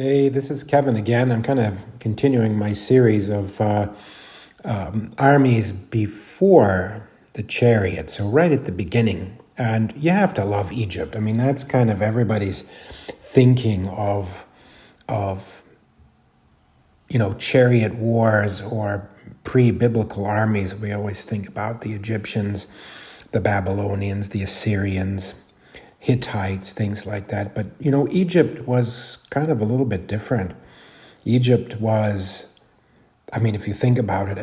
Hey, this is Kevin again. I'm kind of continuing my series of armies before the chariot, so right at the beginning. And you have to love Egypt. I mean, that's kind of everybody's thinking of chariot wars or pre-biblical armies. We always think about the Egyptians, the Babylonians, the Assyrians, Hittites, things like that. But, Egypt was kind of a little bit different. Egypt was, if you think about it,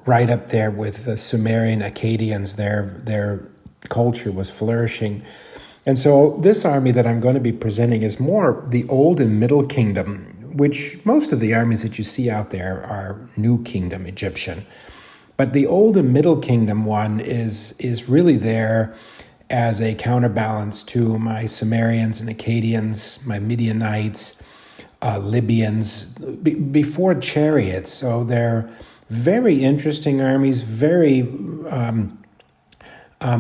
right up there with the Sumerian Akkadians, their culture was flourishing. And so this army that I'm going to be presenting is more the Old and Middle Kingdom, which most of the armies that you see out there are New Kingdom Egyptian. But the Old and Middle Kingdom one is really there as a counterbalance to my Sumerians and Akkadians, my Midianites, Libyans, before chariots. So they're very interesting armies, very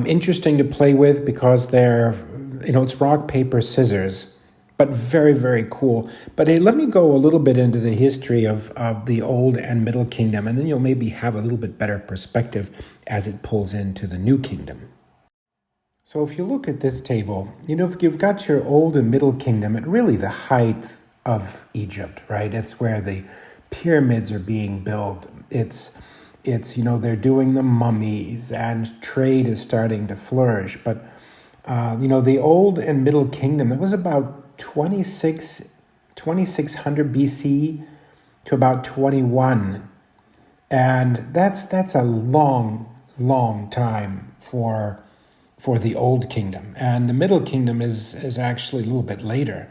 interesting to play with because they're, it's rock, paper, scissors, but very, very cool. But hey, let me go a little bit into the history of the Old and Middle Kingdom, and then you'll maybe have a little bit better perspective as it pulls into the New Kingdom. So if you look at this table, if you've got your Old and Middle Kingdom at really the height of Egypt, right? It's where the pyramids are being built. It's they're doing the mummies and trade is starting to flourish. But, the Old and Middle Kingdom, it was about 2600 BC to about 21. And that's a long, long time for the Old Kingdom. And the Middle Kingdom is actually a little bit later.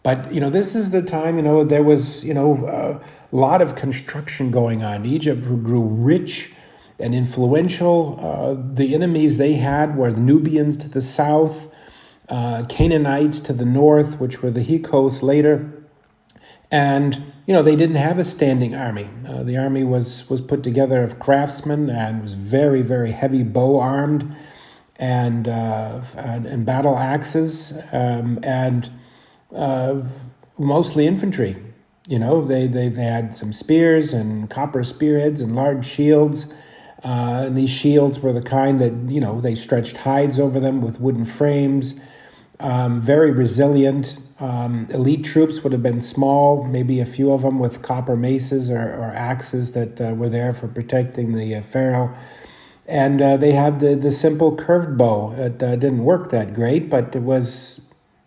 But, this is the time, there was, a lot of construction going on. Egypt grew rich and influential. The enemies they had were the Nubians to the south, Canaanites to the north, which were the Hyksos later. And, they didn't have a standing army. The army was put together of craftsmen and was very, very heavy bow armed and battle axes and mostly infantry. They've had some spears and copper spearheads and large shields. And these shields were the kind that, they stretched hides over them with wooden frames. Very resilient. Elite troops would have been small, maybe a few of them with copper maces or axes that were there for protecting the pharaoh. And they had the simple curved bow. It didn't work that great, but it was,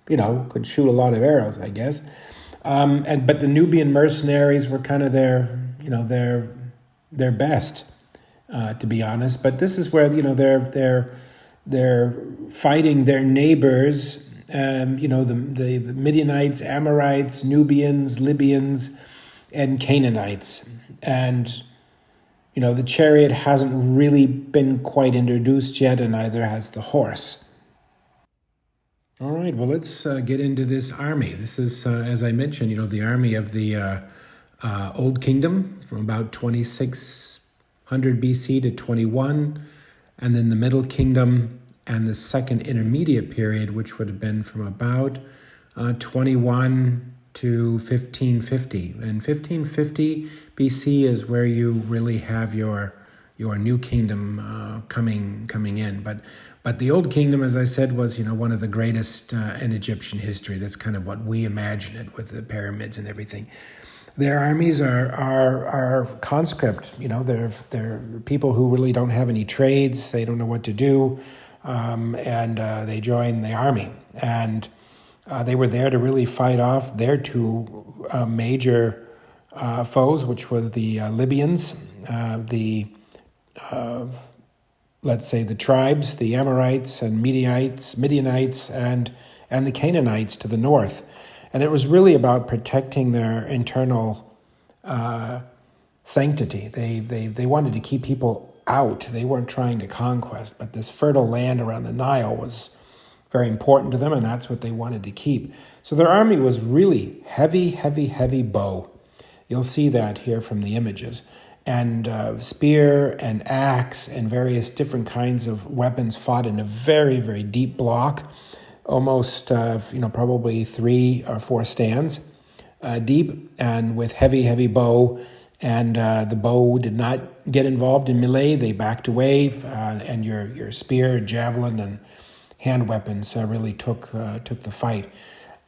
could shoot a lot of arrows, I guess. But the Nubian mercenaries were kind of their best, to be honest. But this is where they're fighting their neighbors. The Midianites, Amorites, Nubians, Libyans, and Canaanites. And the chariot hasn't really been quite introduced yet, and neither has the horse. All right, well, let's get into this army. This is, as I mentioned, the army of the Old Kingdom from about 2600 BC to 21, and then the Middle Kingdom and the Second Intermediate Period, which would have been from about 21 to 1550. And 1550 BC is where you really have your New Kingdom coming in. But the Old Kingdom, as I said, was one of the greatest in Egyptian history. That's kind of what we imagine it, with the pyramids and everything. Their armies are conscript. They're people who really don't have any trades. They don't know what to do, and they join the army. And they were there to really fight off their two major foes, which were the Libyans, let's say the tribes, the Amorites and Midianites, and the Canaanites to the north. And it was really about protecting their internal sanctity. They wanted to keep people out. They weren't trying to conquest, but this fertile land around the Nile was very important to them, and that's what they wanted to keep. So their army was really heavy bow. You'll see that here from the images. And spear and axe and various different kinds of weapons fought in a very, very deep block. almost, probably 3 or 4 stands deep, and with heavy bow. And the bow did not get involved in melee. They backed away, and your spear, javelin, and hand weapons really took the fight.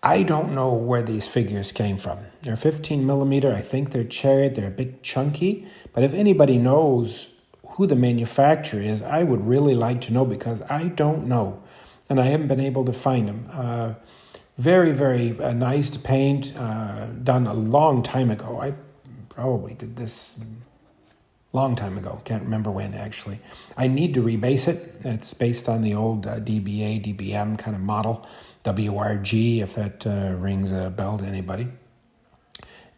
I don't know where these figures came from. They're 15 millimeter. I think they're Chariot. They're a bit chunky. But if anybody knows who the manufacturer is, I would really like to know, because I don't know. And I haven't been able to find them. Very, very nice to paint. Done a long time ago. I probably did this long time ago. Can't remember when, actually. I need to rebase it. It's based on the old DBA, DBM kind of model. WRG, if that rings a bell to anybody.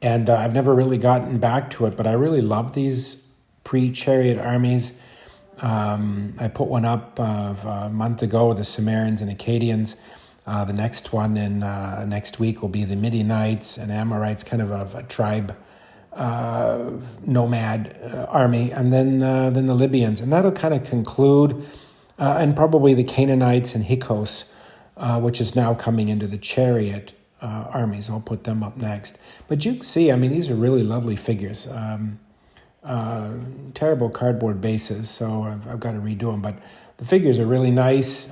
And I've never really gotten back to it, but I really love these pre-chariot armies. I put one up a month ago, the Sumerians and Akkadians. The next one in next week will be the Midianites and Amorites, kind of a tribe nomad army, and then the Libyans. And that'll kind of conclude, and probably the Canaanites and Hyksos, which is now coming into the chariot armies. I'll put them up next. But you can see, these are really lovely figures. Terrible cardboard bases, so I've got to redo them. But the figures are really nice.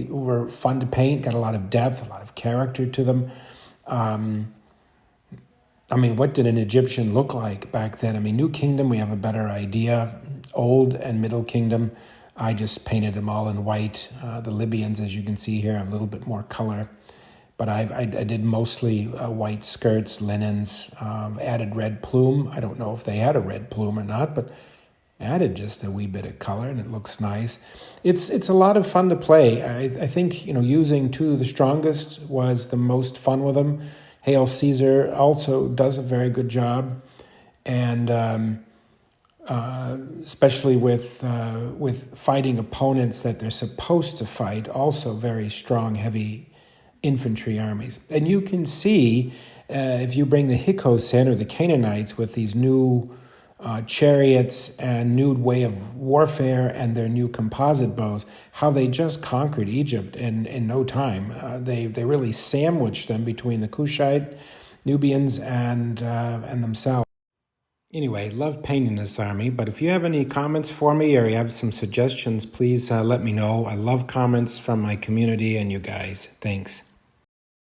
Were fun to paint, got a lot of depth, a lot of character to them. What did an Egyptian look like back then? New Kingdom, we have a better idea. Old and Middle Kingdom, I just painted them all in white. The Libyans, as you can see here, have a little bit more color. But I did mostly white skirts, linens, added red plume. I don't know if they had a red plume or not, but added just a wee bit of color, and it looks nice. It's a lot of fun to play. I think, using 2 of the strongest was the most fun with them. Hail Caesar also does a very good job. And especially with fighting opponents that they're supposed to fight, also very strong, heavy infantry armies. And you can see, if you bring the Hyksos in, or the Canaanites, with these new chariots and new way of warfare and their new composite bows, how they just conquered Egypt in no time. They really sandwiched them between the Cushite, Nubians, and themselves. Anyway, love painting this army, but if you have any comments for me, or you have some suggestions, please let me know. I love comments from my community and you guys. Thanks.